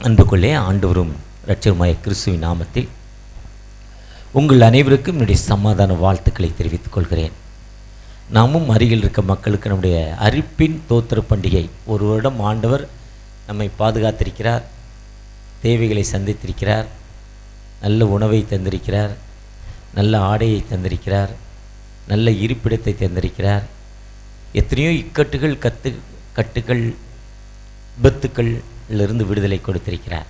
அன்புக்குள்ளே ஆண்டவரும் இரட்சகருமாகிய கிறிஸ்துவின் நாமத்தில் உங்கள் அனைவருக்கும் என்னுடைய சமாதான வாழ்த்துக்களை தெரிவித்துக் கொள்கிறேன். நாமும் அருகில் இருக்க மக்களுக்கு நம்முடைய அரிப்பின் தோத்திர பண்டிகை. ஒரு வருடம் ஆண்டவர் நம்மை பாதுகாத்திருக்கிறார், தேவைகளை சந்தித்திருக்கிறார், நல்ல உணவை தந்திருக்கிறார், நல்ல ஆடையை தந்திருக்கிறார், நல்ல இருப்பிடத்தை தந்திருக்கிறார். எத்தனையோ இக்கட்டுகள் கட்டுகள் விபத்துக்களிலிருந்து விடுதலை கொடுத்திருக்கிறார்.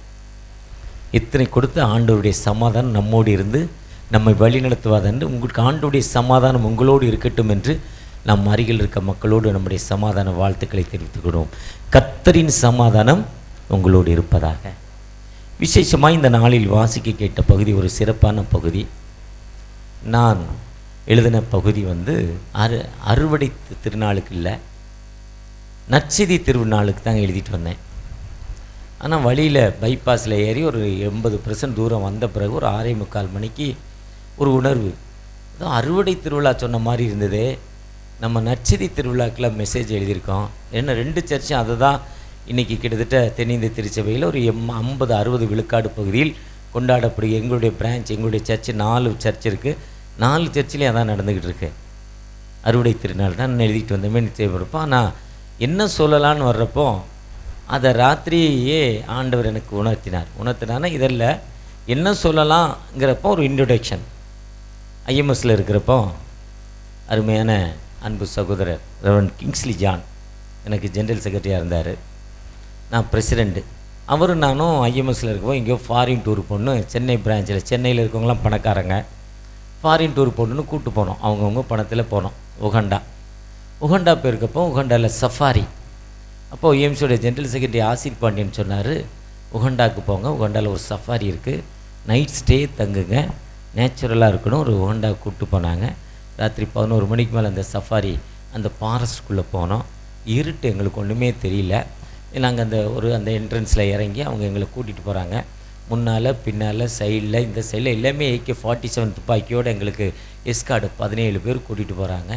இத்தனை கொடுத்து ஆண்டவருடைய சமாதானம் நம்மோடு இருந்து நம்மை வழிநடத்துவதென்று உங்களுக்கு ஆண்டவருடைய சமாதானம் உங்களோடு இருக்கட்டும் என்று நம் அருகில் இருக்க மக்களோடு நம்முடைய சமாதான வாழ்த்துக்களை தெரிவித்துக்கிறோம். கர்த்தரின் சமாதானம் உங்களோடு இருப்பதாக. விசேஷமாக இந்த நாளில் வாசிக்க கேட்ட பகுதி ஒரு சிறப்பான பகுதி. நான் எழுதின பகுதி அறுவடை திருநாளுக்கு இல்லை, நற்செய்தி திருநாளுக்கு தான் எழுதிட்டு வந்தேன். ஆனால் வழியில் பைபாஸில் ஏறி ஒரு 80% தூரம் வந்த பிறகு ஒரு 6:45 மணிக்கு ஒரு உணர்வு, ஏதோ அறுவடை திருவிழா சொன்ன மாதிரி இருந்தது. நம்ம நற்செய்தி திருவிழாக்கில் மெசேஜ் எழுதியிருக்கோம். ஏன்னா 2 சர்ச்சும் அதை தான் இன்றைக்கி கிட்டத்தட்ட தென்னிந்திய திருச்சபையில் ஒரு 50-60 விழுக்காடு பகுதியில் கொண்டாடப்படுது. எங்களுடைய பிரான்ச், எங்களுடைய சர்ச்சு 4 சர்ச் இருக்குது. 4 சர்ச்சிலையும் அதான் நடந்துக்கிட்டு இருக்கு. அறுவடை திருநாள் தான் எழுதிட்டு வந்தோமே தேவைப்படப்போ. ஆனால் என்ன சொல்லலான்னு வர்றப்போ அதை ராத்திரியே ஆண்டவர் எனக்கு உணர்த்தினான்னா இதெல்லாம் என்ன சொல்லலாங்கிறப்போ ஒரு இன்ட்ரொடக்ஷன் ஐஎம்எஸில் இருக்கிறப்போ அருமையான அன்பு சகோதரர் ரெவரண்ட் கிங்ஸ்லி ஜான் எனக்கு ஜென்ரல் செக்ரட்டரியாக இருந்தார். நான் பிரசிடெண்ட்டு. அவரும் நானும் ஐஎம்எஸில் இருக்கப்போ எங்கேயோ ஃபாரின் டூர் போகணும். சென்னை பிரான்ச்சில், சென்னையில் இருக்கவங்களாம் பணக்காரங்க, ஃபாரின் டூர் போகணுன்னு கூப்பிட்டு போனோம். அவங்கவுங்க பணத்தில் போனோம். உகண்டா போயிருக்கப்போ உகண்டாவில் சஃபாரி. அப்போது ஏஎம்ஸோடைய ஜென்ரல் செக்ரட்டரி ஆசிர் பாண்டியன் சொன்னார், உகண்டாவுக்கு போங்க, உகண்டாவில் ஒரு சஃபாரி இருக்குது, நைட் ஸ்டே தங்குங்க, நேச்சுரலாக இருக்கணும். ஒரு உகண்டாவுக்கு கூப்பிட்டு போனாங்க. ராத்திரி 11 மணிக்கு மேலே அந்த சஃபாரி அந்த ஃபாரஸ்ட்குள்ளே போனோம். இருட்டு, எங்களுக்கு ஒன்றுமே தெரியல. நாங்கள் அந்த என்ட்ரன்ஸில் இறங்கி அவங்க எங்களை கூட்டிகிட்டு போகிறாங்க. முன்னால் பின்னால் சைடில் இந்த சைடில் எல்லாமே AK-47 துப்பாக்கியோடு எங்களுக்கு எஸ்கார்டு 17 பேர் கூட்டிகிட்டு போகிறாங்க.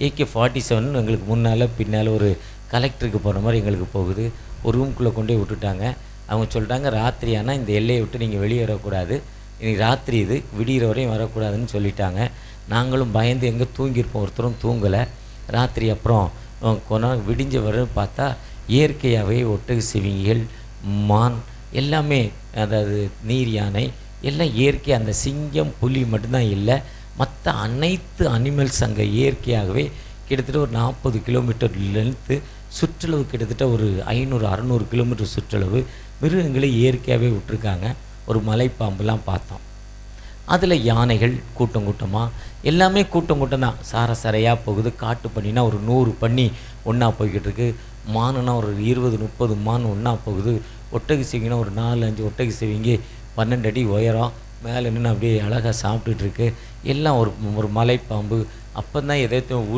AK-47 எங்களுக்கு முன்னால் பின்னால் ஒரு கலெக்டருக்கு போகிற மாதிரி எங்களுக்கு போகுது. ஒரு ரூம்குள்ளே கொண்டு போய் விட்டுட்டாங்க. அவங்க சொல்லிட்டாங்க, ராத்திரி ஆனால் இந்த எல்லையை விட்டு நீங்கள் வெளியே வரக்கூடாது, இன்றைக்கி ராத்திரி இது விடிகிற வரையும் வரக்கூடாதுன்னு சொல்லிட்டாங்க. நாங்களும் பயந்து எங்கே தூங்கியிருப்போம், ஒருத்தரும் தூங்கலை. ராத்திரி அப்புறம் கொஞ்சம் விடிஞ்ச வரையும் பார்த்தா இயற்கையாகவே ஒட்டக சிவிங்கிகள், மான் எல்லாமே, அதாவது நீர் யானை எல்லாம் இயற்கை. அந்த சிங்கம் புலி மட்டும்தான் இல்லை, மற்ற அனைத்து அனிமல்ஸ் அங்கே இயற்கையாகவே கிட்டத்தட்ட ஒரு 40 கிலோமீட்டர் லென்த்து சுற்றளவு, கிட்டத்தட்ட ஒரு 500-600 கிலோமீட்டர் சுற்றளவு மிருகங்களை இயற்கையாகவே விட்டுருக்காங்க. ஒரு மலைப்பாம்புலாம் பார்த்தோம். அதில் யானைகள் கூட்டம் கூட்டமாக, எல்லாமே கூட்டம் தான், சாரையாக போகுது. காட்டு பண்ணினா ஒரு 100 பண்ணி ஒன்றா போய்கிட்டு இருக்கு. மானுனா ஒரு 20-30 மான் ஒன்றா போகுது. ஒட்டகை சிவிங்கினா ஒரு 4-5 ஒட்டகை சிவிங்கி 12 அடி உயரம் மேலே நின்று அப்படியே அழகாக சாப்பிட்டுட்ருக்கு. எல்லாம் ஒரு மலைப்பாம்பு. அப்போ தான் எதாச்சும்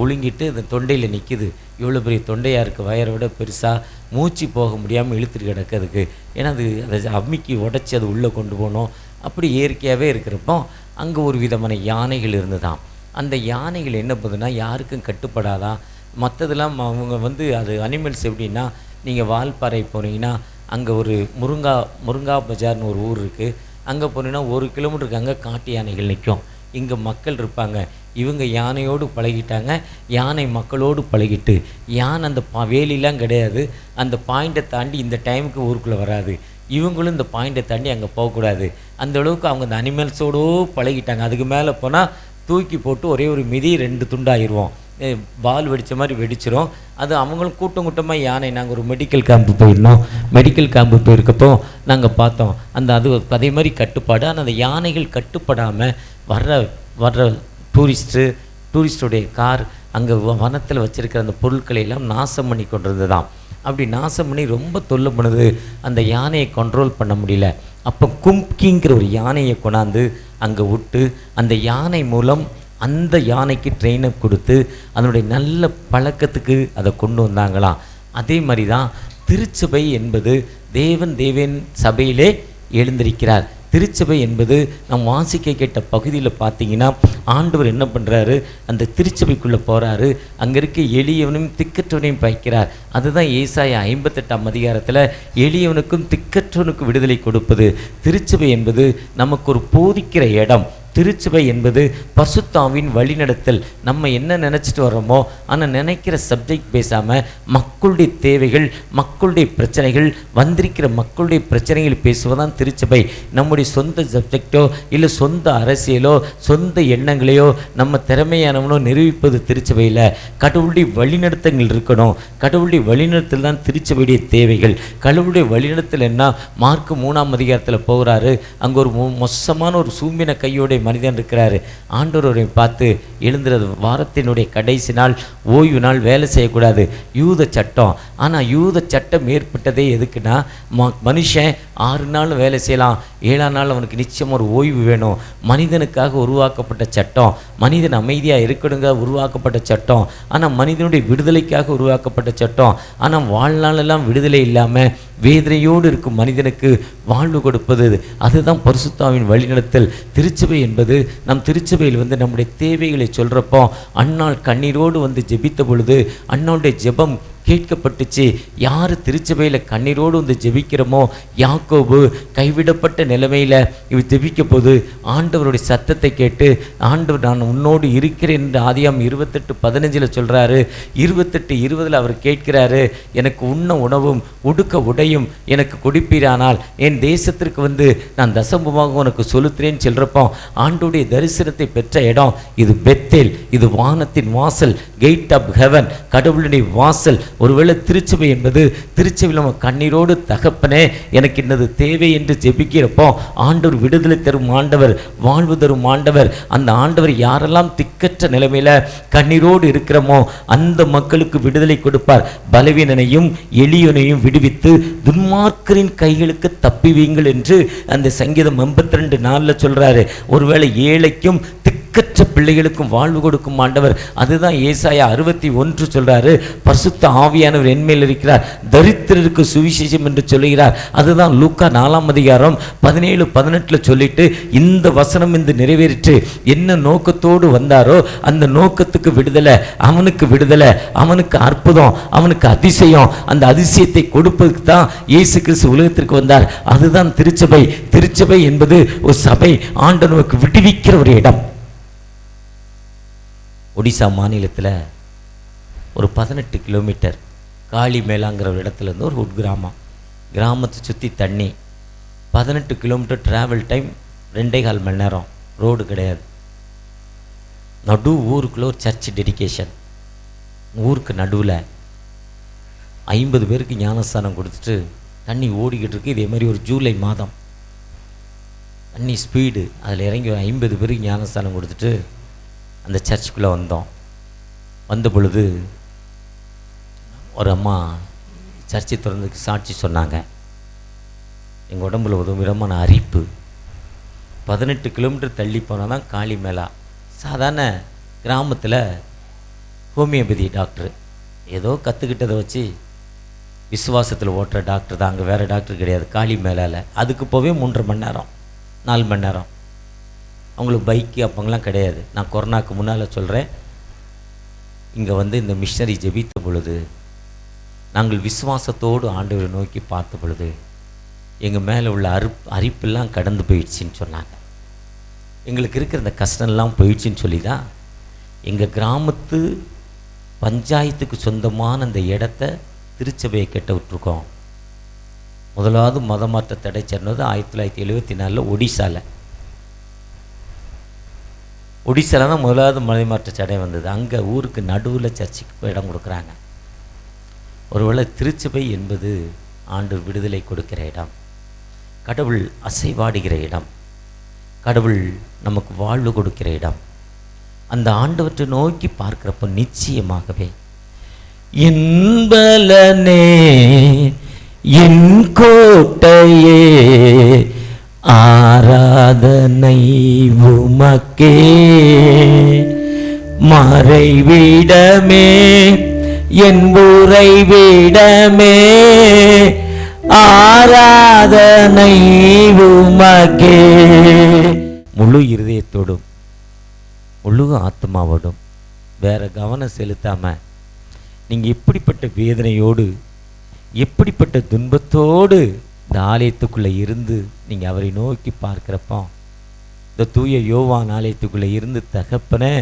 ஒழுங்கிட்டு இந்த தொண்டையில் நிற்கிது. இவ்வளோ பெரிய தொண்டையாக இருக்குது, வயரை விட பெருசாக, மூச்சு போக முடியாமல் இழுத்துட்டு கிடக்கிறதுக்கு. ஏன்னா அதை அம்மிக்கு உடச்சி அது உள்ளே கொண்டு போகணும். அப்படி இயற்கையாகவே இருக்கிறப்போ அங்கே ஒரு விதமான யானைகள் இருந்துதான். அந்த யானைகள் என்ன பண்ணுதுன்னா யாருக்கும் கட்டுப்படாதான். மற்றதெல்லாம் அவங்க அது அனிமல்ஸ் எப்படின்னா, நீங்கள் வால்பாறை போனீங்கன்னா அங்கே ஒரு முருங்கா பஜார்னு ஒரு ஊர் இருக்குது. அங்கே போனீங்கன்னா 1 கிலோமீட்டருக்கு அங்கே காட்டு யானைகள் நிற்கும். இங்கே மக்கள் இருப்பாங்க. இவங்க யானையோடு பழகிட்டாங்க, யானை மக்களோடு பழகிட்டு, யானை அந்த வேலிலாம் கிடையாது, அந்த பாயிண்ட்டை தாண்டி இந்த டைமுக்கு ஊருக்குள்ளே வராது. இவங்களும் இந்த பாயிண்ட்டை தாண்டி அங்கே போகக்கூடாது. அந்த அளவுக்கு அவங்க அந்த அனிமல்ஸோடு பழகிட்டாங்க. அதுக்கு மேலே போனால் தூக்கி போட்டு ஒரே ஒரு மிதி 2 துண்டாகிடுவோம், பால் வெடித்த மாதிரி வெடிச்சிரும். அது அவங்களும் கூட்டமாக யானை. நாங்கள் ஒரு மெடிக்கல் கேம்ப்பு போயிருந்தோம். மெடிக்கல் கேம்ப்பு போயிருக்கப்போ நாங்கள் பார்த்தோம். அது அதே மாதிரி கட்டுப்பாடு. ஆனால் அந்த யானைகள் கட்டுப்படாமல் வர்ற டூரிஸ்டோடைய கார் அங்கே வனத்தில் வச்சுருக்கிற அந்த பொருட்களை எல்லாம் நாசம் பண்ணி கொண்டிருந்தது தான். அப்படி நாசம் பண்ணி ரொம்ப தொல்லை பண்ணுது. அந்த யானையை கண்ட்ரோல் பண்ண முடியல. அப்போ கும்கிங்கிற ஒரு யானையை கொண்டாந்து அங்கே விட்டு, அந்த யானை மூலம் அந்த யானைக்கு ட்ரெயினப் கொடுத்து அதனுடைய நல்ல பழக்கத்துக்கு அதை கொண்டு வந்தாங்களாம். அதே மாதிரி தான் திருச்சபை என்பது தேவன் சபையிலே எழுந்திருக்கிறார். திருச்சபை என்பது நாம் வாசிக்க கேட்ட பகுதியில் பார்த்தீங்கன்னா ஆண்டவர் என்ன பண்ணுறாரு, அந்த திருச்சபைக்குள்ளே போகிறாரு. அங்கே இருக்க எளியவனையும் திக்கற்றவனையும் பாய்க்கிறார். அதுதான் ஏசாயா 58ஆம் அதிகாரத்தில் எளியவனுக்கும் திக்கற்றவனுக்கும் விடுதலை கொடுப்பது. திருச்சபை என்பது நமக்கு ஒரு போதிக்கிற இடம். திருச்சபை என்பது பரிசுத்தாவின் வழிநடத்தல். நம்ம என்ன நினச்சிட்டு வர்றோமோ ஆனால் நினைக்கிற சப்ஜெக்ட் பேசாமல் மக்களுடைய தேவைகள், மக்களுடைய பிரச்சனைகள், வந்திருக்கிற மக்களுடைய பிரச்சனைகள் பேசுவதுதான் திருச்சபை. நம்முடைய சொந்த சப்ஜெக்டோ இல்லை சொந்த அரசியலோ சொந்த எண்ணங்களையோ நம்ம திறமையானவனோ நிரூபிப்பது திருச்சபையில். கடவுளுடைய வழிநடத்தங்கள் இருக்கணும். கடவுளுடைய வழிநடத்தல் தான் திருச்சபையுடைய தேவைகள். கடவுளுடைய வழிநடத்தல் என்ன? மார்க் 3ஆம் அதிகாரத்தில் போகிறாரு. அங்கே ஒரு மோசமான ஒரு சூம்பின கையோட மனிதன் இருக்கிறாரு. ஆண்டவரை பார்த்து, எழுந்துறது வாரத்தினுடைய கடைசி நாள், ஓய்வு நாள், வேலை செய்யக்கூடாது, யூத சட்டம். ஆனால் யூத சட்டம் ஏற்பட்டதே எதுக்குன்னா, மனுஷன் 6 நாள் வேலை செய்யலாம், 7ஆம் நாள் அவனுக்கு நிச்சயம் ஒரு ஓய்வு வேணும். மனிதனுக்காக உருவாக்கப்பட்ட சட்டம், மனிதன் அமைதியாக இருக்கணுங்க உருவாக்கப்பட்ட சட்டம். ஆனால் மனிதனுடைய விடுதலைக்காக உருவாக்கப்பட்ட சட்டம். ஆனால் வாழ்நாளெல்லாம் விடுதலை இல்லாமல் வேதனையோடு இருக்கும் மனிதனுக்கு வாழ்வு கொடுப்பது, அதுதான் பரிசுத்தாவின் வழிநடத்தல். திருச்சபை என்பது, நம் திருச்சபையில் நம்முடைய தேவைகளை சொல்கிறப்போ அன்னாள் கண்ணீரோடு ஜெபித்த பொழுது அன்னாளுடைய ஜெபம் கேட்கப்பட்டுச்சு. யார் திருச்சபையில் கண்ணீரோடு ஜெபிக்கிறோமோ, யாக்கோபு கைவிடப்பட்ட நிலைமையில் இவர் ஜெபிக்க போது ஆண்டவருடைய சத்தத்தை கேட்டு, ஆண்டவர் நான் உன்னோடு இருக்கிறேன் என்று ஆதியாம் 28:15 சொல்கிறாரு. 28:20 அவர் கேட்கிறாரு, எனக்கு உண்ண உணவும் உடுக்க உடையும் எனக்கு கொடுப்பீரானால் என் தேசத்திற்கு நான் தசமமாக உனக்கு செலுத்துறேன்னு சொல்கிறப்போ ஆண்டோடைய தரிசனத்தை பெற்ற இடம் இது பெத்தேல். இது வானத்தின் வாசல், கேட் ஆஃப் ஹெவன், கடவுளுடைய வாசல். ஒருவேளை திருச்சபை என்பது, திருச்சபையில் நம்ம கண்ணீரோடு தகப்பனே எனக்கு இன்னது தேவை என்று ஜெபிக்கிறப்போ ஆண்டவர் விடுதலை தரும் ஆண்டவர், வாழ்வு தரும் ஆண்டவர். அந்த ஆண்டவர் யாரெல்லாம் திக்கற்ற நிலைமையில் கண்ணீரோடு இருக்கிறோமோ அந்த மக்களுக்கு விடுதலை கொடுப்பார். பலவீனனையும் எளியனையும் விடுவித்து துன்மார்க்கரின் கைகளுக்கு தப்பிவீங்கள் என்று அந்த சங்கீதம் 82:4 சொல்றாரு. ஒருவேளை ஏழைக்கும் திக்கற்ற பிள்ளைகளுக்கும் வாழ்வு கொடுக்கும் ஆண்டவர். அதுதான் ஏசாயா 61 சொல்றாரு, பரிசுத்த ஆவியானவர் என்மேல் இருக்கிறார், தரித்திரருக்கு சுவிசேஷம் என்று சொல்லுகிறார். அதுதான் லூக்கா 4ஆம் அதிகாரம் 17-18 சொல்லிட்டு, இந்த வசனம் நிறைவேறிற்று. என்ன நோக்கத்தோடு வந்தாரோ அந்த நோக்கத்துக்கு விடுதலை, அவனுக்கு விடுதலை, அவனுக்கு அற்புதம், அவனுக்கு அதிசயம். அந்த அதிசயத்தை கொடுப்பதற்கு தான் இயேசு கிறிஸ்து உலகத்திற்கு வந்தார். அதுதான் திருச்சபை. திருச்சபை என்பது ஒரு சபை, ஆண்டவருக்கு விடுவிக்கிற ஒரு இடம். ஒடிசா மாநிலத்தில் ஒரு 18 கிலோமீட்டர் காளி மேலாங்கிற ஒரு இடத்துலேருந்து ஒரு உட்கிராமம். கிராமத்தை சுற்றி தண்ணி, 18 கிலோமீட்டர் ட்ராவல் டைம், 2.25 மணி நேரம், ரோடு கிடையாது. நடு ஊருக்குள்ளே ஒரு சர்ச் டெடிகேஷன். ஊருக்கு நடுவில் 50 பேருக்கு ஞானஸ்தானம் கொடுத்துட்டு தண்ணி ஓடிக்கிட்டு இருக்கு. இதே மாதிரி ஒரு ஜூலை மாதம் தண்ணி ஸ்பீடு, அதில் இறங்கி 50 பேருக்கு ஞானஸ்தானம் கொடுத்துட்டு அந்த சர்ச்சுக்குள்ளே வந்தோம். வந்த பொழுது ஒரு அம்மா சர்ச்சை திறந்துக்கு சாட்சி சொன்னாங்க. எங்கள் உடம்புல ஒரு விதமான அரிப்பு. 18 கிலோமீட்டர் தள்ளி போனால் தான் காளி மேலா. சாதாரண கிராமத்தில் ஹோமியோபதி டாக்டர், ஏதோ கற்றுக்கிட்டதை வச்சு விசுவாசத்தில் ஓட்டுற டாக்டர் தான். அங்கே வேறு டாக்டர் கிடையாது. காளி மேலால் அதுக்கு போவே 3.5 மணி நேரம் 4 மணி நேரம். அவங்களுக்கு பைக்கு அப்பங்கெல்லாம் கிடையாது. நான் கொரோனாவுக்கு முன்னால் சொல்கிறேன், இங்கே இந்த மிஷனரி ஜெபித்த பொழுது நாங்கள் விசுவாசத்தோடு ஆண்டவரை நோக்கி பார்த்த பொழுது எங்கள் மேலே உள்ள அரிப்பெல்லாம் கடந்து போயிடுச்சின்னு சொன்னாங்க. எங்களுக்கு இருக்கிற இந்த கஷ்டம்லாம் போயிடுச்சின்னு சொல்லி தான் எங்கள் கிராமத்து பஞ்சாயத்துக்கு சொந்தமான அந்த இடத்த திருச்சபையை கெட்ட விட்டுருக்கோம். முதலாவது மதமாற்ற தடை சொன்னது 1974 ஒடிசாவில். ஒடிசாவில் தான் முதலாவது மதமாற்ற தடை வந்தது. அங்கே ஊருக்கு நடுவில் சர்ச்சுக்கு இடம் கொடுக்குறாங்க. ஒருவேளை திருச்சபை என்பது ஆண்டவர் விடுதலை கொடுக்கிற இடம், கடவுள் அசைவாடுகிற இடம், கடவுள் நமக்கு வாழ்வு கொடுக்கிற இடம். அந்த ஆண்டவற்றை நோக்கி பார்க்கிறப்ப நிச்சயமாகவே என்பலனே என் கோட்டையே ஆராதனை உமக்கே, மறைவிடமே என் உறைவிடமே ஆராதனை உமக்கே. முழு இருதயத்தோடும் முழு ஆத்மாவோடும் வேற கவனம் செலுத்தாம நீங்க எப்படிப்பட்ட வேதனையோடு எப்படிப்பட்ட துன்பத்தோடு இந்த ஆலயத்துக்குள்ளே இருந்து நீங்கள் அவரை நோக்கி பார்க்குறப்போ, இந்த தூய யோவான் ஆலயத்துக்குள்ளே இருந்து தகப்பனே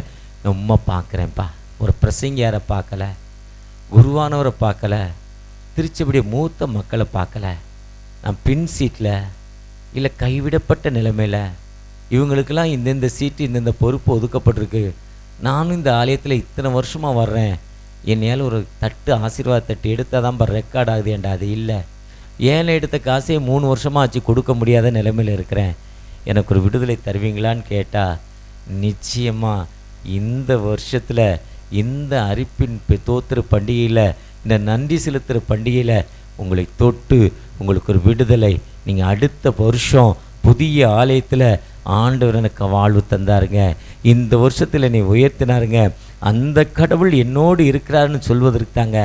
நான் உம்மை பார்க்குறேன்ப்பா, ஒரு பிரசங்கியாரை பார்க்கல, குருவானவரை பார்க்கல, திருச்சபடிய மூத்த மக்களை பார்க்கல, நான் பின் சீட்டில் இல்லை கைவிடப்பட்ட நிலைமையில் இவங்களுக்கெல்லாம் இந்தந்த சீட்டு இந்தந்த பொறுப்பு ஒதுக்கப்பட்டிருக்கு, நானும் இந்த ஆலயத்தில் இத்தனை வருஷமாக வர்றேன், என்னையால் ஒரு தட்டு ஆசீர்வாத தட்டு எடுத்தால் தான் ரெக்கார்ட் ஆகுது ஏண்டா, அது இல்லை, ஏழை எடுத்த காசே 3 வருஷமாக ஆச்சு கொடுக்க முடியாத நிலைமையில் இருக்கிறேன், எனக்கு ஒரு விடுதலை தருவீங்களான்னு கேட்டால், நிச்சயமாக இந்த வருஷத்தில் இந்த அரிப்பின் தோத்திர பண்டிகையில், இந்த நன்றி செலுத்துகிற பண்டிகையில் உங்களை தொட்டு உங்களுக்கு ஒரு விடுதலை, நீங்கள் அடுத்த வருஷம் புதிய ஆலயத்தில் ஆண்டவர் எனக்கு வாழ்வு தந்தாருங்க, இந்த வருஷத்தில் என்னை உயர்த்தினாருங்க, அந்த கடவுள் என்னோடு இருக்கிறாருன்னு சொல்வதற்கு தாங்க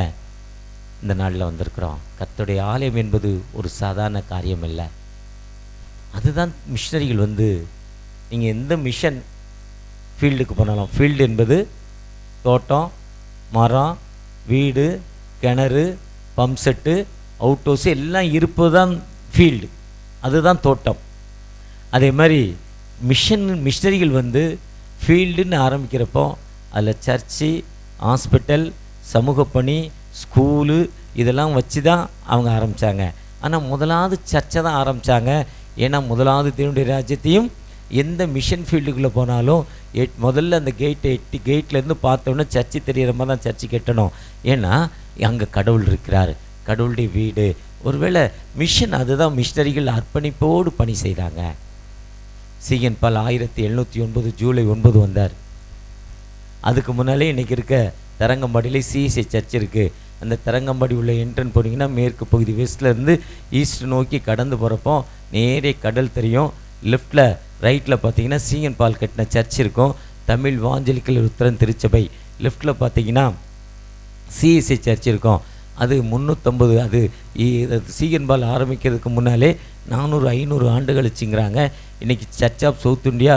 இந்த நாளில் வந்திருக்கிறோம். கர்த்தருடைய ஆலயம் என்பது ஒரு சாதாரண காரியம் இல்லை. அதுதான் மிஷனரிகள் நீங்கள் எந்த மிஷன் ஃபீல்டுக்கு போனாலும், ஃபீல்டு என்பது தோட்டம், மரம், வீடு, கிணறு, பம்ப் செட்டு, அவுட் ஹவுஸ் எல்லாம் இருப்பது தான் ஃபீல்டு, அதுதான் தோட்டம். அதே மாதிரி மிஷனரிகள் ஃபீல்டுன்னு ஆரம்பிக்கிறப்போ அதில் சர்ச்சு, ஹாஸ்பிட்டல், சமூக பணி, ஸ்கூலு இதெல்லாம் வச்சு தான் அவங்க ஆரம்பித்தாங்க. ஆனால் முதலாவது சர்ச்சை தான் ஆரம்பித்தாங்க. ஏன்னா முதலாவது தேவனுடைய ராஜ்யத்தையும் எந்த மிஷன் ஃபீல்டுக்குள்ளே போனாலும் முதல்ல அந்த கேட்லேருந்து பார்த்தோன்னே சர்ச்சு தெரிகிற மாதிரி தான் சர்ச்சு கட்டணும். ஏன்னா அங்கே கடவுள் இருக்கிறார், கடவுளுடைய வீடு. ஒருவேளை மிஷன் அதுதான். மிஷனரிகள் அர்ப்பணிப்போடு பணி செய்தாங்க. சீகன் பால் 1709 ஜூலை 9 வந்தார். அதுக்கு முன்னாலே இன்றைக்கி இருக்க தரங்கம்பாடியில் சிஎஸ்ஐ சர்ச் இருக்குது. அந்த தரங்கம்பாடி உள்ள என்ட்ரன் போனீங்கன்னா மேற்கு பகுதி வெஸ்ட்லேருந்து ஈஸ்ட் நோக்கி கடந்து போகிறப்போ நேரே கடல் தெரியும். லெஃப்டில் ரைட்டில் பார்த்தீங்கன்னா சீகன் பால் கட்டின சர்ச் இருக்கும், தமிழ் வாஞ்சலிக்கல் லுத்தரன் திருச்சபை. லெஃப்டில் பார்த்தீங்கன்னா சிஎஸ்ஐ சர்ச் இருக்கும். அது 350, அது சீகன் பால் ஆரம்பிக்கிறதுக்கு முன்னாலே 400-500 ஆண்டுகள் வச்சுங்கிறாங்க. இன்றைக்கி Church of South India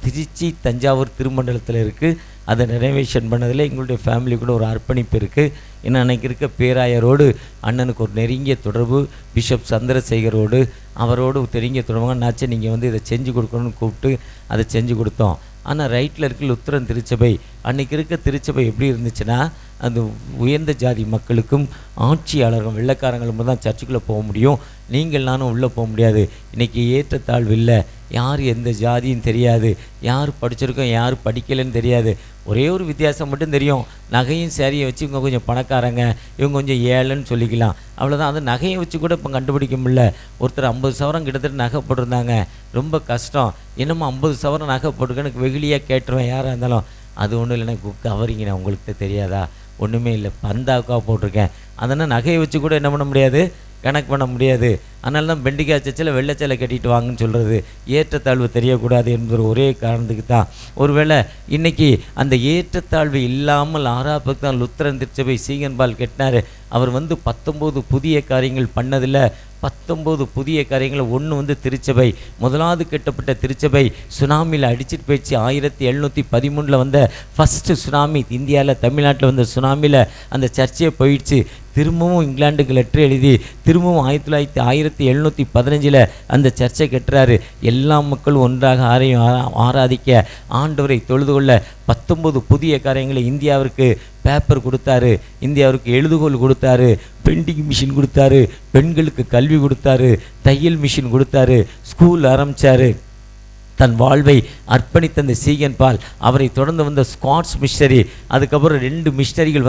Trichy Thanjavur திருமண்டலத்தில் இருக்குது. அதை ரெனோவேஷன் பண்ணதில் எங்களுடைய ஃபேமிலி கூட ஒரு அர்ப்பணிப்பு இருக்குது. ஏன்னா அன்றைக்கி இருக்க பேராயரோடு அண்ணனுக்கு ஒரு நெருங்கிய தொடர்பு, பிஷப் சந்திரசேகரோடு அவரோடு நெருங்கிய தொடர்பாக நாச்சு நீங்கள் இதை செஞ்சு கொடுக்கணும்னு கூப்பிட்டு அதை செஞ்சு கொடுத்தோம். ஆனால் ரைட்டில் இருக்க லுத்தரன் திருச்சபை, அன்றைக்கி இருக்க திருச்சபை எப்படி இருந்துச்சுன்னா, அந்த உயர்ந்த ஜாதி மக்களுக்கும் ஆட்சியாளர்கள் வெள்ளைக்காரங்களும் தான் சர்ச்சுக்குள்ளே போக முடியும், நீங்கள் நானும் உள்ளே போக முடியாது. இன்றைக்கி ஏற்றத்தாழ்வு இல்லை, யார் எந்த ஜாதியும் தெரியாது, யார் படிச்சிருக்கோம் யார் படிக்கலைன்னு தெரியாது. ஒரே ஒரு வித்தியாசம் மட்டும் தெரியும், நகையும் சேரியை வச்சு இவங்க கொஞ்சம் பணக்காரங்க, இவங்க கொஞ்சம் ஏழைன்னு சொல்லிக்கலாம், அவ்வளோதான். அந்த நகையை வச்சு கூட இப்போ கண்டுபிடிக்க முடியல. ஒருத்தர் 50 சவரம் கிட்டத்தட்ட நகை போட்டிருந்தாங்க, ரொம்ப கஷ்டம். என்னமோ 50 சவரம் நகை போட்டுக்க எனக்கு வெகுளியாக கேட்டுருவேன் யாராக இருந்தாலும். அது ஒன்றும் இல்லை, எனக்கு கவரிங்க, நான் உங்களுக்கு தெரியாதா, ஒன்றுமே இல்லை, பந்தாக்காக போட்டிருக்கேன். அதனால் நகையை வச்சு கூட என்ன பண்ண முடியாது, கணக்கு பண்ண முடியாது. அதனால தான் பெண்டிக்காய் சர்ச்சில் வெள்ளைச்சலை கட்டிட்டு வாங்கன்னு சொல்கிறது, ஏற்றத்தாழ்வு தெரியக்கூடாது என்பது ஒரே காரணத்துக்கு தான். ஒருவேளை இன்றைக்கி அந்த ஏற்றத்தாழ்வு இல்லாமல் 6ஆம் பக்கம் தான் லுத்தரன் திருச்சபை சீகன் பால் கட்டினார். அவர் 19 புதிய காரியங்கள் பண்ணதில் 19 புதிய காரியங்கள். ஒன்று திருச்சபை, முதலாவது கட்டப்பட்ட திருச்சபை சுனாமியில் அடிச்சிட்டு போயிடுச்சு. 1713 வந்த ஃபஸ்ட்டு சுனாமி, இந்தியாவில் தமிழ்நாட்டில் வந்த சுனாமியில் அந்த சர்ச்சையே போயிடுச்சு. திரும்பவும் இங்கிலாந்துக்கு லெட்டர் எழுதி திரும்பவும் 1715 அந்த சர்ச்சை கட்டுறாரு. எல்லா மக்களும் ஒன்றாக ஆராதிக்க, ஆண்டவரை தொழுது கொள்ள 19 புதிய காரியங்களை இந்தியாவிற்கு பேப்பர் கொடுத்தாரு, இந்தியாவிற்கு எழுதுகோல் கொடுத்தாரு, பிரிண்டிங் மிஷின் கொடுத்தாரு, பெண்களுக்கு கல்வி கொடுத்தாரு, தையல் மிஷின் கொடுத்தாரு, ஸ்கூல் ஆரம்பித்தார். தன் வாழ்வை அர்ப்பணித்த அந்த சீகன் பால், அவரை தொடர்ந்து வந்த ஸ்காட்ஸ் மிஷனரி, அதுக்கப்புறம் 2 மிஷனரிகள்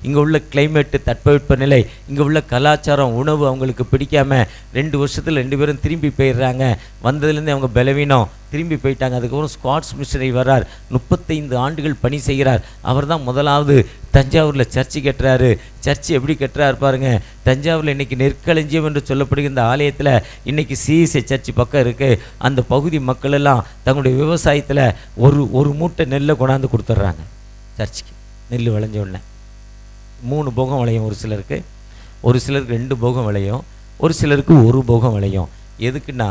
இங்கே உள்ள கிளைமேட்டு தட்பவெட்ப நிலை, இங்கே உள்ள கலாச்சாரம் உணவு அவங்களுக்கு பிடிக்காமல் 2 வருஷத்தில் 2 பேரும் திரும்பி போயிடுறாங்க. வந்ததுலேருந்து அவங்க பலவீனம், திரும்பி போயிட்டாங்க. அதுக்கப்புறம் ஸ்காட்ஸ் மிஷனரி வர்றார், 35 ஆண்டுகள் பணி செய்கிறார். அவர் தான் முதலாவது தஞ்சாவூரில் சர்ச்சு கட்டுறாரு. சர்ச்சு எப்படி கட்டுறாரு பாருங்க. தஞ்சாவூரில் இன்றைக்கி நெற்களஞ்சியம் என்று சொல்லப்படுகிற இந்த ஆலயத்தில் இன்றைக்கி சிஎஸ்ஐ சர்ச்சு பக்கம் இருக்குது. அந்த பகுதி மக்கள் எல்லாம் தங்களுடைய விவசாயத்தில் ஒரு மூட்டை நெல்லை கொண்டாந்து கொடுத்துட்றாங்க சர்ச்சுக்கு. நெல் விளைஞ்ச உடனே 3 போகம் விளையும், ஒரு சிலருக்கு 2 போகம் விளையும். ஒரு சிலருக்கு ஒரு போகம் விளையும். எதுக்குன்னா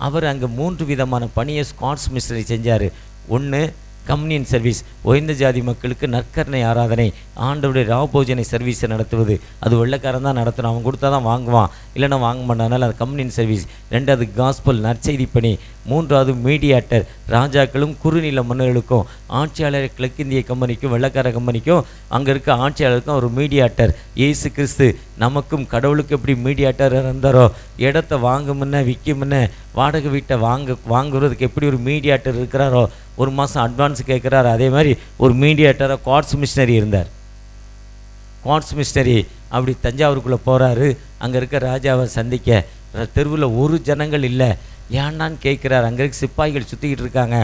அவர் அங்கே 3 விதமான பணியை ஸ்காட்ஸ் மிஷனரி செஞ்சார். ஒன்று கம்யூனியன் சர்வீஸ், உயர்ந்த ஜாதி மக்களுக்கு நற்கருணை ஆராதனை, ஆண்டவருடைய ராபோஜனை சர்வீஸை நடத்துவது. அது வெள்ளைக்காரன் தான் நடத்தணும், அவன் கொடுத்தா தான் வாங்குவான், இல்லைன்னா வாங்க மாட்டானால அது கம்யூனியன் சர்வீஸ். 2வது காஸ்பல் நற்செய்தி பணி. 3வது மீடியாட்டர், ராஜாக்களும் குறுநில மன்னர்களுக்கும் ஆட்சியாளர் கிழக்கிந்திய கம்பெனிக்கும் வெள்ளைக்கார கம்பெனிக்கும் அங்கே இருக்க ஆட்சியாளருக்கும் ஒரு மீடியாட்டர். இயேசு கிறிஸ்து நமக்கும் கடவுளுக்கு எப்படி மீடியாட்டர் இருந்தாரோ, இடத்த வாங்குமுன்ன விற்குமுன்ன வாடகை வீட்டை வாங்குறதுக்கு எப்படி ஒரு மீடியாட்டர் இருக்கிறாரோ, ஒரு மாதம் அட்வான்ஸ் கேட்குறாரு, அதே மாதிரி ஒரு மீடியாட்டராக குவார்ட்ஸ் மிஷனரி இருந்தார். குவார்ட்ஸ் மிஷனரி அப்படி தஞ்சாவூருக்குள்ளே போகிறாரு. அங்கே இருக்க ராஜாவை சந்திக்க தெருவில் ஒரு ஜனங்கள் இல்லை. ஏன்னான்னு கேட்குறாரு. அங்கே இருக்க சிப்பாய்கள் சுற்றிக்கிட்டு இருக்காங்க.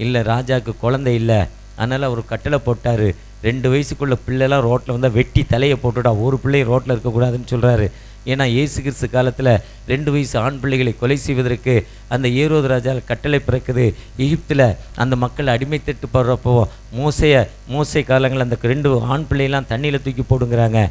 இல்லை, ராஜாவுக்கு குழந்தை இல்லை, அதனால் அவர் கட்டளை போட்டார், 2 வயசுக்குள்ள பிள்ளைலாம் ரோட்டில் வந்தால் வெட்டி தலையை போட்டுட்டா, ஒரு பிள்ளையும் ரோட்டில் இருக்கக்கூடாதுன்னு சொல்கிறாரு. ஏன்னா இயேசு கிறிஸ்து காலத்தில் 2 வயசு ஆண் பிள்ளைகளை கொலை செய்வதற்கு அந்த ஏரோது ராஜா கட்டளை பிறக்குது. எகிப்தில் அந்த மக்கள் அடிமைத்தட்டு போடுறப்போ மோசே காலங்களில் அந்த 2 ஆண் பிள்ளைலாம் தண்ணியில் தூக்கி போடுங்கிறாங்க.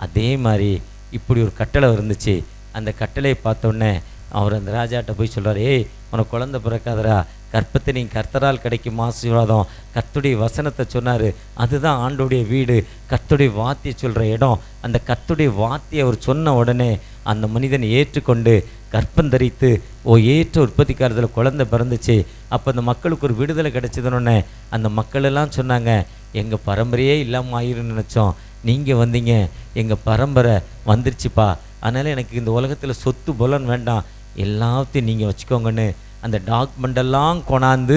அதே மாதிரி இப்படி ஒரு கட்டளை இருந்துச்சு. அந்த கட்டளையை பார்த்தோன்னே அவர் அந்த ராஜாட்ட போய் சொல்கிறார், ஏய் உனக்கு குழந்தை பிறக்காதரா, கற்பத்தை நீ கர்த்தரால் கிடைக்கும் ஆசீர்வாதம். கர்த்தருடைய வசனத்தை சொன்னார், அதுதான் ஆண்டோடைய வீடு, கர்த்தருடைய வார்த்தையை சொல்கிற இடம். அந்த கர்த்தருடைய வார்த்தையை அவர் சொன்ன உடனே அந்த மனிதனை ஏற்றுக்கொண்டு கற்பந்தரித்து ஏற்ற உற்பத்திக்காரத்தில் குழந்தை பிறந்துச்சு. அப்போ அந்த மக்களுக்கு ஒரு விடுதலை கிடைச்சதுன்னொன்னே அந்த மக்களெல்லாம் சொன்னாங்க, எங்கள் பரம்பரையே இல்லாமல் ஆயிருன்னு நினச்சோம், நீங்கள் வந்தீங்க, எங்கள் பரம்பரை வந்துருச்சுப்பா, அதனால் எனக்கு இந்த உலகத்தில் சொத்து புலன் வேண்டாம், எல்லாத்தையும் நீங்கள் வச்சுக்கோங்கன்னு அந்த டாக்குமெண்டெல்லாம் கொண்டாந்து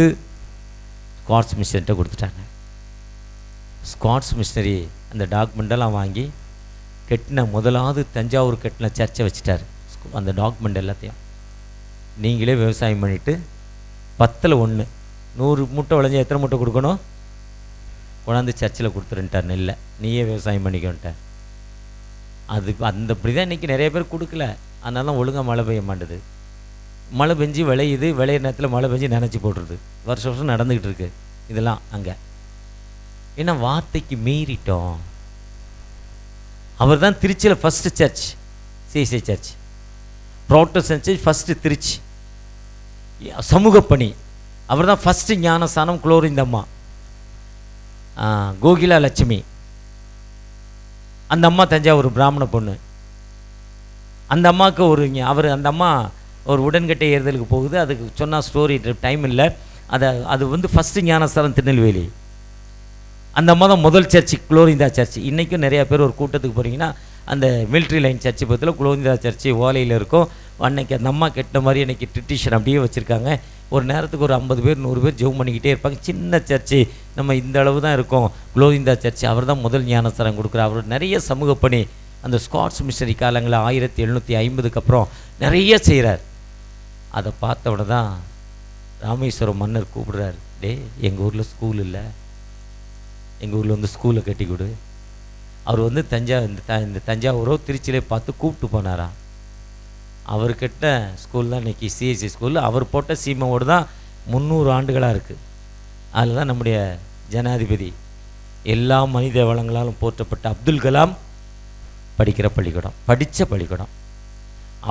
ஸ்காட்ஸ் மிஷனரிட்ட கொடுத்துட்டாங்க. ஸ்காட்ஸ் மிஷனரி அந்த டாக்குமெண்டெல்லாம் வாங்கி முதலாவது தஞ்சாவூர் கட்டின சர்ச்சை வச்சுட்டார். அந்த டாக்குமெண்ட் எல்லாத்தையும் நீங்களே விவசாயம் பண்ணிவிட்டு 10ல் 1 100 மூட்டை விளைஞ்சா எத்தனை மூட்டை கொடுக்கணும், கொண்டாந்து சர்ச்சில் கொடுத்துருன்ட்டார். நெல்லை நீயே விவசாயம் பண்ணிக்கோன்ட்டார். அது அந்த அப்படி தான் இன்றைக்கி நிறைய பேர் கொடுக்கல, அதனால தான் ஒழுங்காக மழை பெய்ய மாட்டுது. மழை பெஞ்சு விளையுது, விளையிற நேரத்தில் மழை பெஞ்சு நினச்சி போட்டுருது. வருஷம் நடந்துக்கிட்டு இருக்கு இதெல்லாம் அங்கே. ஏன்னா வார்த்தைக்கு மீறிட்டோம். அவர் தான் திருச்சியில் first church, CSI church, Protestant church first Trichy. சமூக பணி அவர் தான் ஃபஸ்ட்டு. ஞானஸ்தானம் குளோரிந்தம்மா, கோகிலா லட்சுமி, அந்த அம்மா தஞ்சாவூர் பிராமண பொண்ணு. அந்த அம்மாவுக்கு அந்த அம்மா ஒரு உடன்கட்டை ஏறுதலுக்கு போகுது. அதுக்கு சொன்னால் ஸ்டோரி டைம் இல்லை. அது வந்து ஃபஸ்ட்டு ஞானஸ்தானம் திருநெல்வேலி. அந்த அம்மா தான் முதல் சர்ச்சு, குளோரிந்தா சர்ச்சு. இன்றைக்கும் நிறையா பேர் ஒரு கூட்டத்துக்கு போகிறீங்கன்னா அந்த மிலிட்ரி லைன் சர்ச்சு பக்கத்தில் குளோரிந்தா சர்ச்சு ஓலையில் இருக்கும். அன்னைக்கு அந்த அம்மா கெட்ட மாதிரி அன்றைக்கி ட்ரெடிஷன் அப்படியே வச்சுருக்காங்க. ஒரு நேரத்துக்கு ஒரு 50 பேர் 100 பேர் ஜெபம் பண்ணிக்கிட்டே இருப்பாங்க. சின்ன சர்ச்சு, நம்ம இந்த அளவு தான் இருக்கோம். குளோரிந்தா சர்ச்சு அவர் தான் முதல் ஞானஸ்தானம் கொடுக்குறார். அவர் நிறைய சமூக பணி அந்த ஸ்காட்ஸ் மிஷனரி காலங்களில் 1750க்கு அப்புறம் நிறைய செய்கிறார். அதை பார்த்தோட தான் ராமேஸ்வரம் மன்னர் கூப்பிடுறார், டே எங்கள் ஊரில் ஸ்கூல் இல்லை, எங்கள் ஊரில் வந்து ஸ்கூலை கட்டி கொடு. அவர் வந்து இந்த தஞ்சாவூரோ திருச்சியிலே பார்த்து கூப்பிட்டு போனாரா. அவர்கிட்ட ஸ்கூல் தான் இன்றைக்கி சிஎஸ்சி ஸ்கூல். அவர் போட்ட சீமாவோடு தான் 300 ஆண்டுகளாக இருக்குது. அதில் தான் நம்முடைய ஜனாதிபதி எல்லா மனித வளங்களாலும் போற்றப்பட்ட அப்துல் கலாம் படிக்கிற பள்ளிக்கூடம், படித்த பள்ளிக்கூடம்.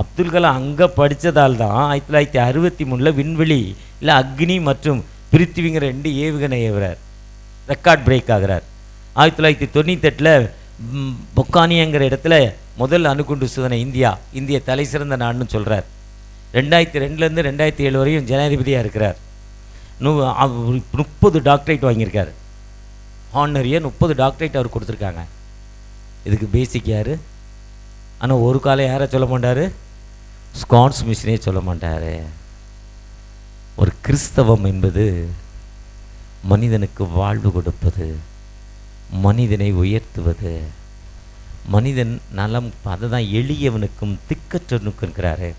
அப்துல் கலாம் அங்கே படித்ததால் தான் 1963 விண்வெளி இல்லை அக்னி மற்றும் பிருத்திவிங்கிற 2 ஏவுகணை ஏவுறார், ரெக்கார்ட் பிரேக் ஆகிறார். 1998 பொக்கானியங்கிற இடத்துல முதல் அணுகுண்டு சோதனை இந்திய தலை சிறந்த நாடுன்னு சொல்கிறார். 2002 2007 வரையும் ஜனாதிபதியாக இருக்கிறார். 30 டாக்டரேட் வாங்கியிருக்கார். ஹானரியாக 30 டாக்டரேட் அவர் கொடுத்துருக்காங்க. இதுக்கு பேசிக் யார்? ஆனால் ஒரு காலம் யாரை சொல்ல மாட்டார்? ஸ்காட்ஸ் மிஷனே சொல்ல மாட்டார். ஒரு கிறிஸ்தவம் என்பது மனிதனுக்கு வாழ்வு கொடுப்பது, மனிதனை உயர்த்துவது, மனிதன் நலம், அதை தான் எளியவனுக்கும் திக்கற்றனுக்குங்கிறாரு.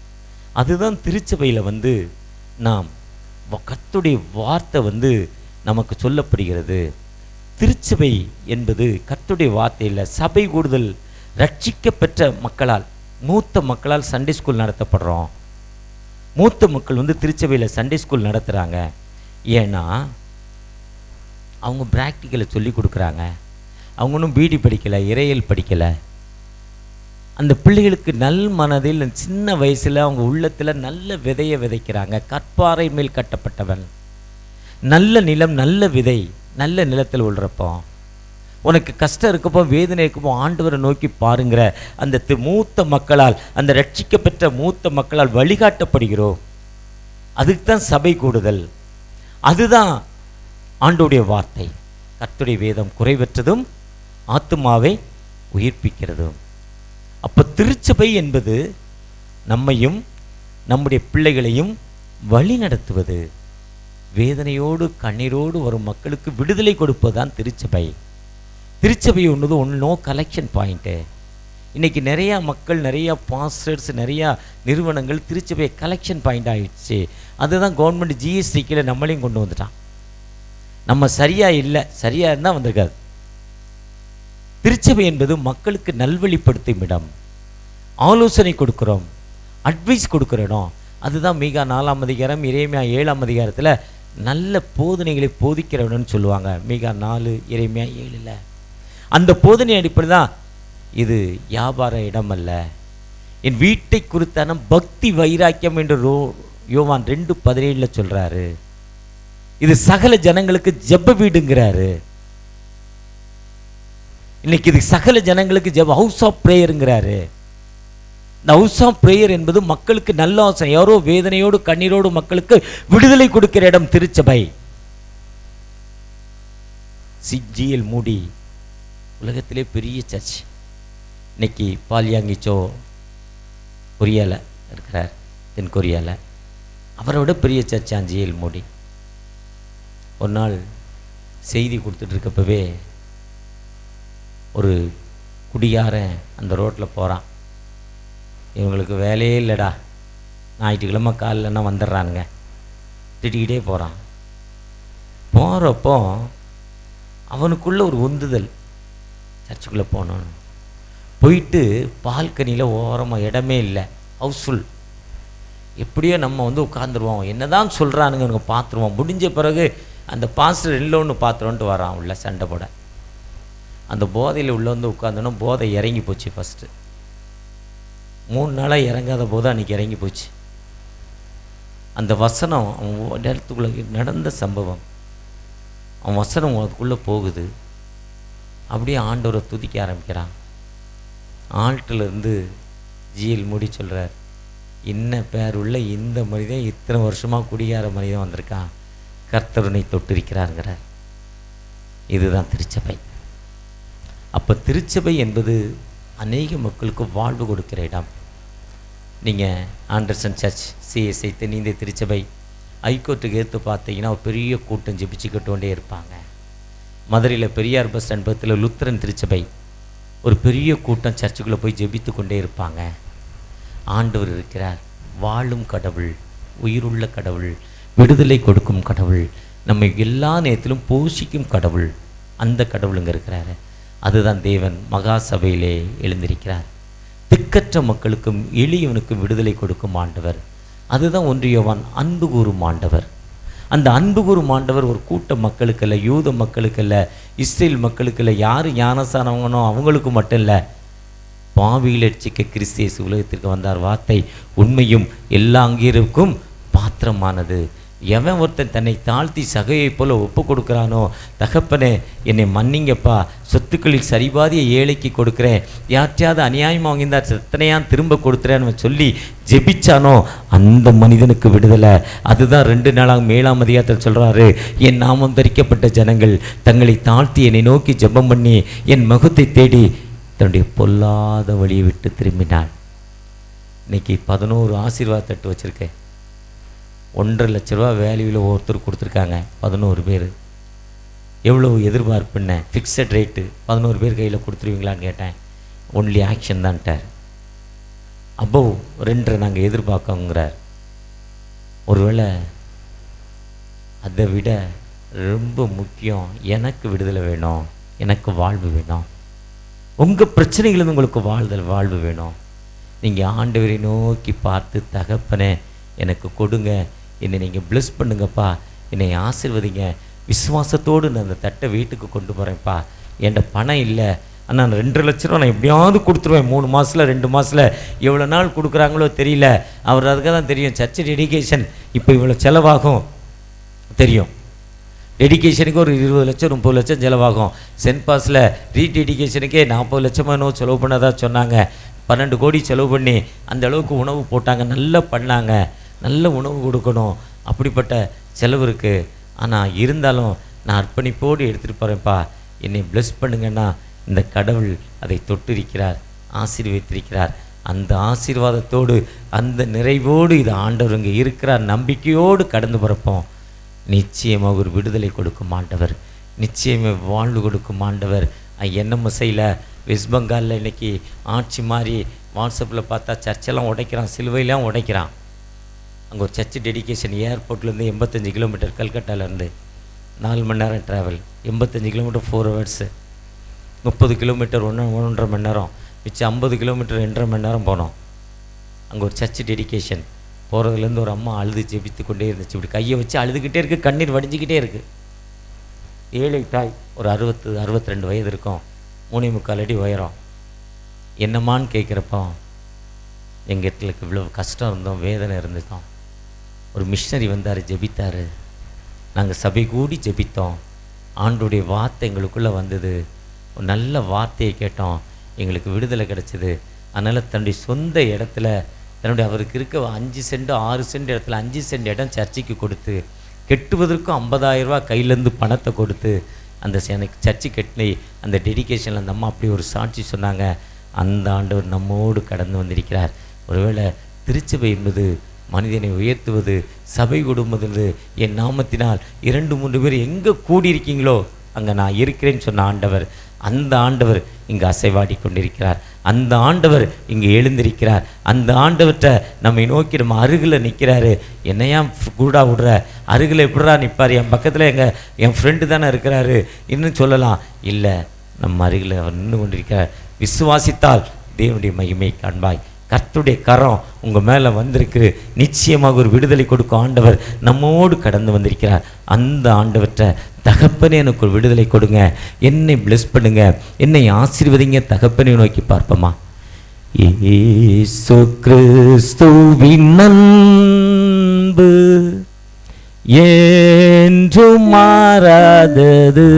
அதுதான் திருச்சபையில் வந்து நாம் கர்த்தருடைய வார்த்தை வந்து நமக்கு சொல்லப்படுகிறது. திருச்சபை என்பது கர்த்தருடைய வார்த்தை இல்லை, சபை கூடுதல். ரட்சிக்கப்பெற்ற மக்களால், மூத்த மக்களால் சண்டே ஸ்கூல் நடத்தப்படுறோம். மூத்த மக்கள் வந்து திருச்சபையில் சண்டே ஸ்கூல் நடத்துகிறாங்க. ஏன்னா அவங்க ப்ராக்டிக்கலை சொல்லி கொடுக்குறாங்க. அவங்க ஒன்றும் பிடி படிக்கலை, இறையல் படிக்கலை. அந்த பிள்ளைகளுக்கு நல் மனதில் சின்ன வயசில் அவங்க உள்ளத்தில் நல்ல விதையை விதைக்கிறாங்க. கற்பாறை மேல் கட்டப்பட்டவன், நல்ல நிலம், நல்ல விதை நல்ல நிலத்தில் விழுறப்போ, உனக்கு கஷ்டம் இருக்கப்போ, வேதனை இருக்கப்போ ஆண்டவரை நோக்கி பாருங்கிற அந்த மூத்த மக்களால், அந்த ரட்சிக்கப்பெற்ற மூத்த மக்களால் வழிகாட்டப்படுகிறோம். அதுக்கு தான் சபை கூடுதல், அதுதான் ஆண்டோடைய வார்த்தை. கர்த்தருடைய வேதம் குறைவற்றதும் ஆத்துமாவை உயிர்ப்பிக்கிறதும். அப்போ திருச்சபை என்பது நம்மையும் நம்முடைய பிள்ளைகளையும் வழி நடத்துவது, வேதனையோடு கண்ணீரோடு வரும் மக்களுக்கு விடுதலை கொடுப்பதுதான் திருச்சபை. திருச்சபை ஒன்று கலெக்ஷன் பாயிண்ட்டு. இன்றைக்கி நிறையா மக்கள், நிறையா பாஸ்டர்ஸ், நிறையா நிறுவனங்கள் திருச்சபையை கலெக்ஷன் பாயிண்ட் ஆகிடுச்சு. அதுதான் கவர்மெண்ட் ஜிஎஸ்டி கீழே நம்மளையும் கொண்டு வந்துட்டான். நம்ம சரியாக இல்லை, சரியாக இருந்தால் வந்திருக்காது. திருச்சபை என்பது மக்களுக்கு நல்வழிப்படுத்தும் இடம், ஆலோசனை கொடுக்குறோம், அட்வைஸ் கொடுக்குற இடம். அதுதான் மீகா 4ஆம் அதிகாரம், எரேமியா 7ஆம் அதிகாரத்தில் நல்ல போதனைகளை போதிக்கிற இடம்னு சொல்லுவாங்க. மீகா 4, எரேமியா 7. அந்த போதனை அடிப்படை தான் இது வியாபார இடம் அல்ல, என் வீட்டை குறித்தான பக்தி வைராக்கியம் என்று யோவான் 2:17 சொல்கிறாரு. இது சகல ஜனங்களுக்கு ஜெப வீடுங்கிறாரு. இன்னைக்கு இது சகல ஜனங்களுக்கு ஜெப ஹவுஸ் ஆஃப் பிரேயருங்கிறாரு. இந்த ஹவுஸ் ஆஃப் பிரேயர் என்பது மக்களுக்கு நல்ல ஆசை, யாரோ வேதனையோடு கண்ணீரோடு மக்களுக்கு விடுதலை கொடுக்கிற இடம் திருச்சபை. சிஜிஎல் மூடி உலகத்திலே பெரிய சர்ச். இன்னைக்கு பால்யாங்கிச்சோ கொரியாவில் இருக்கிறார், தென் கொரியாவில். அவரை விட பெரிய சர்ச் ஜிஎல் மூடி. ஒரு நாள் செய்தி கொடுத்துட்டு இருக்கப்பவே ஒரு குடியாரன் அந்த ரோட்டில் போகிறான். இவங்களுக்கு வேலையே இல்லைடா, ஞாயிற்றுக்கிழமை காலைலன்னா வந்துடுறானுங்க, திட்டிக்கிட்டே போகிறான். போகிறப்போ அவனுக்குள்ள ஒரு உந்துதல், சர்ச்சுக்குள்ளே போனோன்னு. போயிட்டு பால்கனியில் ஓரமாக இடமே இல்லை, ஹவுஸ்ஃபுல். எப்படியோ நம்ம உட்காந்துருவோம், என்ன தான் சொல்கிறானுங்க எனக்கு பார்த்துருவோம். முடிஞ்ச பிறகு அந்த பாஸ்டர் இல்லைன்னு பார்த்துருவோன்ட்டு வரான் உள்ள சண்டை போட. அந்த போதையில் உள்ள உட்காந்தோன்னா போதை இறங்கி போச்சு. ஃபஸ்ட்டு 3 நாளாக இறங்காத போது அன்றைக்கி இறங்கி போச்சு. அந்த வசனம் அவன் இடத்துக்குள்ளே நடந்த சம்பவம், அவன் வசனம் அதுக்குள்ளே போகுது. அப்படியே ஆண்டவரை துதிக்க ஆரம்பிக்கிறான். ஆல்ட்டிலேருந்து ஜிஎல் மூடி சொல்கிறார், என்ன பேர் உள்ள இந்த மனிதன் இத்தனை வருஷமாக குடியார மனிதன் வந்திருக்கான், கர்த்தருனை தொட்டிருக்கிறாருங்கிறார். இதுதான் திருச்சபை. அப்போ திருச்சபை என்பது அநேக மக்களுக்கு வாழ்வு கொடுக்கிற இடம். நீங்கள் ஆண்டர்சன் சர்ச், சிஎஸ்ஐ, தென்னிந்திய திருச்சபை, ஹைகோர்ட்டுக்கு எடுத்து பார்த்தீங்கன்னா ஒரு பெரிய கூட்டம் ஜெபிச்சுக்கிட்டு கொண்டே இருப்பாங்க. மதுரையில் பெரியார் பஸ் ஸ்டாண்ட் பக்கத்தில் லுத்தரன் திருச்சபை, ஒரு பெரிய கூட்டம் சர்ச்சுக்குள்ளே போய் ஜெபித்து கொண்டே இருப்பாங்க. ஆண்டவர் இருக்கிறார், வாழும் கடவுள், உயிருள்ள கடவுள், விடுதலை கொடுக்கும் கடவுள், நம்மை எல்லா நேரத்திலும் போஷிக்கும் கடவுள். அந்த கடவுளுங்க இருக்கிறாரு. அதுதான் தேவன் மகா சபையிலே எழுந்திருக்கிறார். திக்கற்ற மக்களுக்கும் எளியவனுக்கும் விடுதலை கொடுக்கும் ஆண்டவர். அதுதான் 1 யோவான் அன்பு கூறும் ஆண்டவர். அந்த அன்பு கூறும் ஆண்டவர் ஒரு கூட்ட மக்களுக்கு இல்லை, யூத மக்களுக்கு இல்லை, இஸ்ரேல் மக்களுக்கு இல்லை, யார் ஞானசானவங்கனோ அவங்களுக்கு மட்டும் இல்லை, பாவியில் ரட்சிக்க கிறிஸ்து இயேசு உலகத்திற்கு வந்தார். வார்த்தை உண்மையும் எல்லா அங்கீகரிப்புக்கும் பாத்திரமானது. எவன் ஒருத்தன் தன்னை தாழ்த்தி சகையை போல ஒப்பு கொடுக்குறானோ, தகப்பனே என்னை மன்னிங்கப்பா, சொத்துக்களில் சரிபாதியை ஏழைக்கு கொடுக்குறேன், யார்ட்டையாவது அநியாயமாக வாங்கியிருந்தார் எத்தனையான் திரும்ப கொடுத்துறேன்னு சொல்லி ஜெபிச்சானோ அந்த மனிதனுக்கு விடுதலை. அதுதான் 2 நாளாக 7ஆம் அதிகாரத்தில் சொல்கிறாரு, என் நாமம் தரிக்கப்பட்ட ஜனங்கள் தங்களை தாழ்த்தி என்னை நோக்கி ஜெபம் பண்ணி என் முகத்தை தேடி தன்னுடைய பொல்லாத வழியை விட்டு திரும்பினாள். இன்னைக்கு 11 ஆசீர்வாத தட்டு வச்சுருக்கேன். 1.5 லட்ச ரூபா வேல்யூவில் ஒருத்தர் கொடுத்துருக்காங்க, 11 பேர். எவ்வளோ எதிர்பார்ப்புன்னு, ஃபிக்ஸட் ரேட்டு, 11 பேர் கையில் கொடுத்துருவீங்களான்னு கேட்டேன். Only action தான்ட்டார். அபவ் 2 நாங்கள் எதிர்பார்க்கோங்கிறார். ஒருவேளை அதை விட ரொம்ப முக்கியம், எனக்கு விடுதலை வேணும், எனக்கு வாழ்வு வேணும். உங்கள் பிரச்சனைகளும் உங்களுக்கு வாழ்வு வேணும். நீங்கள் ஆண்டவரை நோக்கி பார்த்து, தகப்பனே எனக்கு கொடுங்க, என்னை நீங்கள் ப்ளஸ் பண்ணுங்கப்பா, என்னை ஆசீர்வதிங்க, விசுவாசத்தோடு நான் அந்த தட்டை வீட்டுக்கு கொண்டு போகிறேன்ப்பா, என்கிட்ட பணம் இல்லை, ஆனால் நான் 2.5 லட்ச ரூபா நான் எப்படியாவது கொடுத்துருவேன், 3 மாதத்தில் 2 மாதத்தில் எவ்வளோ நாள் கொடுக்குறாங்களோ தெரியல. அவர் அதுக்காக தான் தெரியும், சர்ச்சு டெடிகேஷன் இப்போ இவ்வளோ செலவாகும் தெரியும். டெடிகேஷனுக்கு ஒரு 20 லட்சம் 30 லட்சம் செலவாகும். சென்ட் பாஸில் ரீடெடிகேஷனுக்கே 40 லட்சமாக என்னவோ செலவு பண்ணதாக சொன்னாங்க. 12 கோடி செலவு பண்ணி அந்த அளவுக்கு உணவு போட்டாங்க, நல்லா பண்ணாங்க. நல்ல உணவு கொடுக்கணும், அப்படிப்பட்ட செலவு இருக்குது. ஆனால் இருந்தாலும் நான் அர்ப்பணிப்போடு எடுத்துகிட்டு போகிறேன்ப்பா, என்னை ப்ளஸ் பண்ணுங்கன்னா இந்த கடவுள் அதை தொட்டிருக்கிறார், ஆசீர்வதித்திருக்கிறார். அந்த ஆசீர்வாதத்தோடு அந்த நிறைவோடு இது ஆண்டவர் இங்கே இருக்கிறார் நம்பிக்கையோடு கடந்து பிறப்போம். நிச்சயமாக ஒரு விடுதலை கொடுக்கும் ஆண்டவர், நிச்சயமாக வாழ்வு கொடுக்கும் ஆண்டவர். என்எம்எஸ்ஐயில் வெஸ்ட் பெங்காலில் இன்றைக்கி ஆட்சி மாறி வாட்ஸ்அப்பில் பார்த்தா சர்ச்செல்லாம் உடைக்கிறான், சிலுவையெல்லாம் உடைக்கிறான். அங்கே ஒரு சர்ச்சு டெடிகேஷன் ஏர்போர்ட்லேருந்து 85 கிலோமீட்டர், கல்கட்டாலேருந்து 4 மணி நேரம் ட்ராவல், 85 கிலோமீட்டர் 4 ஹவர்ஸு, 30 கிலோமீட்டர் 1.5 மணி நேரம், மிச்சம் 50 கிலோமீட்டர் 2.5 மணி நேரம் போனோம். அங்கே ஒரு சர்ச்சு டெடிகேஷன் போகிறதுலேருந்து ஒரு அம்மா அழுது ஜெபித்து கொண்டே இருந்துச்சு. இப்படி கையை வச்சு அழுதுகிட்டே இருக்குது, கண்ணீர் வடிஞ்சிக்கிட்டே இருக்குது. ஏழை தாய், ஒரு 62 வயது இருக்கும், 3.25 அடி உயரம். என்னம்மான்னு கேட்குறப்போ எங்கள் இடத்துலக்கு இவ்வளோ கஷ்டம் இருந்தோம், வேதனை இருந்துட்டோம். ஒரு மிஷனரி வந்தார், ஜெபித்தார். நாங்கள் சபை கூடி ஜெபித்தோம். ஆண்டோடைய வார்த்தை எங்களுக்குள்ளே வந்தது, ஒரு நல்ல வார்த்தையை கேட்டோம், எங்களுக்கு விடுதலை கிடச்சிது. அதனால் தன்னுடைய சொந்த இடத்துல, தன்னுடைய அவருக்கு இருக்க 5 சென்ட் 6 சென்ட் இடத்துல 5 சென்ட் இடம் சர்ச்சைக்கு கொடுத்து, கெட்டுவதற்கும் 50,000 ரூபா கையிலேருந்து பணத்தை கொடுத்து அந்த சர்ச்சை கெட்டினை அந்த டெடிகேஷனில் அந்த அம்மா அப்படி ஒரு சாட்சி சொன்னாங்க. அந்த ஆண்டவர் நம்மோடு கடந்து வந்திருக்கிறார். ஒருவேளை திருச்சபை என்பது மனிதனை உயர்த்துவது, சபை கொடுப்பது, என் நாமத்தினால் 2-3 பேர் எங்கே கூடியிருக்கீங்களோ அங்கே நான் இருக்கிறேன்னு சொன்ன ஆண்டவர், அந்த ஆண்டவர் இங்கே அசைவாடி கொண்டிருக்கிறார். அந்த ஆண்டவர் இங்கே எழுந்திருக்கிறார். அந்த ஆண்டவர்கிட்ட நம்மை நோக்கி நம்ம அருகில் நிற்கிறாரு. என்னையா கூடா விடுற, அருகில் எப்படா நிற்பார், என் பக்கத்தில் என் ஃப்ரெண்டு தானே இருக்கிறாரு இன்னும் சொல்லலாம். இல்லை, நம்ம அருகில் அவர் நின்று கொண்டிருக்கிறார். விசுவாசித்தால் தேவனுடைய மகிமை காண்பாய். கர்த்தருடைய கரம் உங்கள் மேலே வந்திருக்கு. நிச்சயமாக ஒரு விடுதலை கொடுக்கும் ஆண்டவர் நம்மோடு கடந்து வந்திருக்கிறார். அந்த ஆண்டவர்கிட்ட தகப்பனே எனக்கு ஒரு விடுதலை கொடுங்க, என்னை பிளஸ் பண்ணுங்க, என்னை ஆசீர்வதிங்க தகப்பனை நோக்கி பார்ப்போமா. இயேசு கிறிஸ்துவின் அன்பு என்றும் மாறாதது,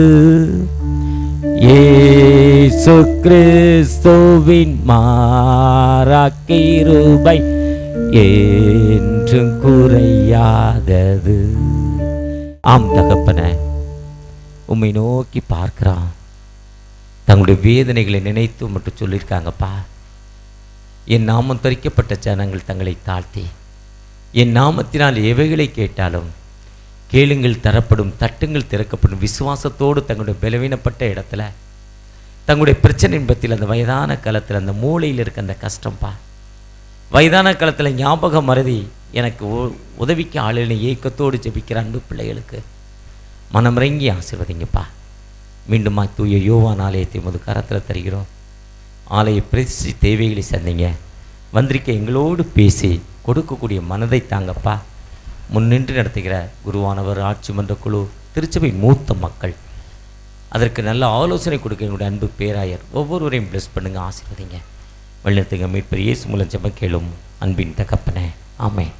இயேசு கிறிஸ்துவின் மாறா கிருபை என்றும் குறையாதது. ஆம் தகப்பனே, உம்மை நோக்கி பார்க்கிறான். தங்களுடைய வேதனைகளை நினைத்து மட்டும் சொல்லியிருக்காங்கப்பா. என் நாமம் தரிக்கப்பட்ட ஜனங்கள் தங்களை தாழ்த்தி என் நாமத்தினால் எவைகளை கேட்டாலும் கேளுங்கள் தரப்படும், தட்டுங்கள் திறக்கப்படும். விசுவாசத்தோடு தங்களுடைய பலவீனப்பட்ட இடத்துல, தங்களுடைய பிரச்சனை இன்பத்தில், அந்த வயதான காலத்தில், அந்த மூளையில் இருக்க அந்த கஷ்டம்ப்பா, வயதான காலத்தில் ஞாபகம் மறதி, எனக்கு உதவிக்கு ஆளுநை ஏக்கத்தோடு ஜெபிக்கிற அன்பு பிள்ளைகளுக்கு மனமிறங்கி ஆசீர்வதிங்கப்பா. மீண்டுமா தூய யோவான் ஆலயத்தை உமது கரத்தில் தருகிறோம். ஆலய பிரசி தேவைகளை சந்திங்க, வந்திருக்க எங்களோடு பேசி கொடுக்கக்கூடிய மனதை தாங்கப்பா. முன்னின்று நடத்துகிற குருவானவர், ஆட்சி மன்ற குழு, திருச்சபை மூத்த மக்கள், அதற்கு நல்ல ஆலோசனை கொடுக்க எங்களுடைய அன்பு பேராயர் ஒவ்வொருவரையும் பிளஸ் பண்ணுங்க, ஆசீர்வதிங்க. வழிநடத்துங்க. மீட்பர் இயேசு மூலம் ஜெபம் கேளும் அன்பின் தகப்பனே, ஆமென்.